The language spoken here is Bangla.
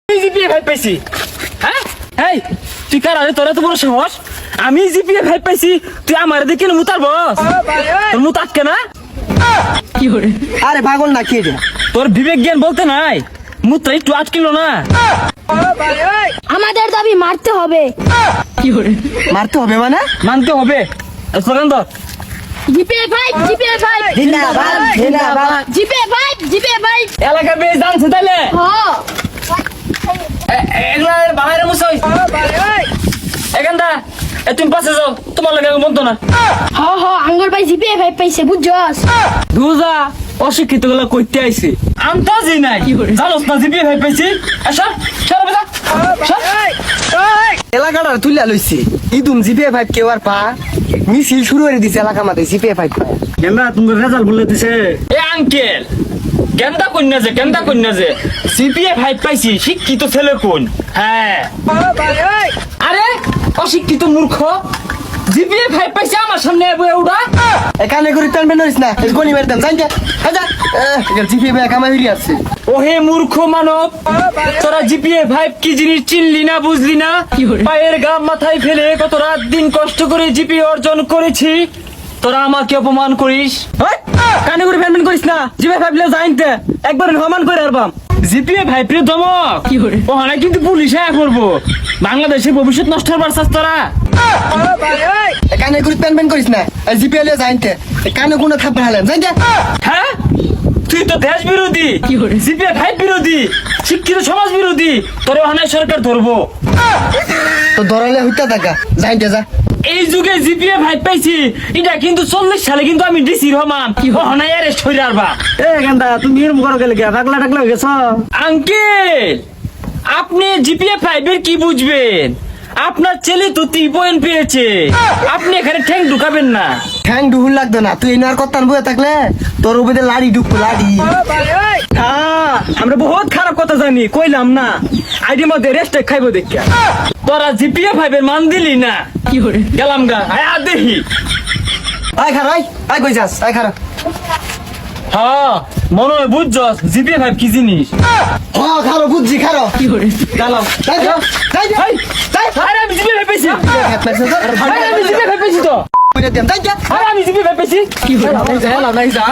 জিপিএ ভাই পাইছি। হ্যাঁ এই তুই কার আরে তোরা তো বড় সাহস। আমি জিপিএ ভাই পাইছি তুই আমার দিকে মুতার বস তোর মুত আটকে না কি করে? আরে পাগল না কি এটা? তোর বিবেক জ্ঞান বলতে নাই মুত্রা একটু আটকিল না। আমাদের দাবি মারতে হবে। কি করে মারতে হবে মানে? মানতে হবে। স্লোগান দাও জিপিএ ফাইট জিপিএ ফাইট জিন্দাবাদ জিন্দাবাদ। GPA fight GPA fight. এলাকা বেশ জানছে তাইলে হ্যাঁ এগুলা বাহিরে মুসই এখানটা তুমি পাশে যাও তোমার লাগে বলতো না। হ্যাঁ হ্যাঁ আঙ্গুর ভাই জিপিএ ফাইট পাইছে বুঝছস? দুজা অশিক্ষিত গুলা কইতে আইছে আন্তাজি নাই জানোস না জিপিএ ভাই পাইছি। আসা সর বেটা এলাকাটা তুলিয়া লইছি ইদুম জিপিএ 5 কেউ আর পা মিছিল শুরু করে দিছে এলাকা মাঝে জিপিএ 5 পায়। কেননা তুমি রেজাল্ট বলে দিছে এ আঙ্কেল কেনটা কন্যা যে জিপিএ 5 পাইছি শিক্ষিত ছেলে কোন? হ্যাঁ আরে অশিক্ষিত মূর্খ জিপিএ 5 পাইছে আমার সামনে বয়ে উড়া। এখানে করে টানবেন নইস না এই গনি মারতাম জান যা যা জিপিএ 5 কামাই হইরি আছে। ওহে মূর্খ মানব তোরা জিপিএ 5 কি জিনিস চিনলি না বুঝলি না। পায়ের গাম মাথায় ফেলে কত রাত দিন কষ্ট করে জিপিএ অর্জন করেছি তোরা আমাকে অপমান করিস। কানে করে ফ্যানমেন করিস না জিপিএ 5 লে জানতে একবার সমান করে আরবাম জিপিএ 5 রে দমক কি করে ওখানে কিন্তু পুলিশ আয়া করবো বাংলাদেশের ভবিষ্যৎ নষ্ট হবার চাস তোরা। এখানে করে টানবেন করিস না জিপিএ লে জানতে কানে কোনো থাপ হালেন জান যা। হ্যাঁ তুই তো দেশ বিরোধী জিপিএ 5 বিরোধী শিক্ষিত সমাজ বিরোধী তোরে ওখানে সরকার ধরবো। তো ধরালে হইতা থাকা জান যা। এই যুগে জিপিএ 5 পাইছি এটা কিন্তু 40 সালে কিন্তু আমি ডিসি রহমান কি হনাই অ্যারেস্ট হই রারবা। এ গান্ডা তুমি এর মুখর গেলে কি পাগলা টাগলা হয়ে গেছ? আঙ্কেল আপনি জিপিএ 5 এর কি বুঝবেন? আপনার ছেলে তো 3 পয়েন্ট পেয়েছে আপনি এখানে ঠ্যাং ঢুকাবেন না। ঠ্যাং ডুহুল লাগতো না তুই এনার কথা বয়ে থাকলে তোর উপরে লাড়ি ঢুকবো লাড়ি। হ্যাঁ আমরা বহুত খারাপ কথা জানি কইলাম না আইডি মধ্যে রেস্ট খাইবো দেখা তোরা জিপিএ 5 এর মান দিলি না কি করে গেলাম গা আয় দেখি। আয় খারা আয় কই যাস আয় খারা। হ্যাঁ মনে হয় বুঝছস জিপিএ 5 কি জিনিস। হ্যাঁ খারো বুঝছি খারো কি করে গেলাম যাই যা যাই যা যাই আরে আমি জিপিএ 5 পেয়েছি আরে আমি জিপিএ 5 পেয়েছি তো কইরা দেন যাই যা। আরে আমি জিপিএ 5 পেয়েছি কি করে নাই যা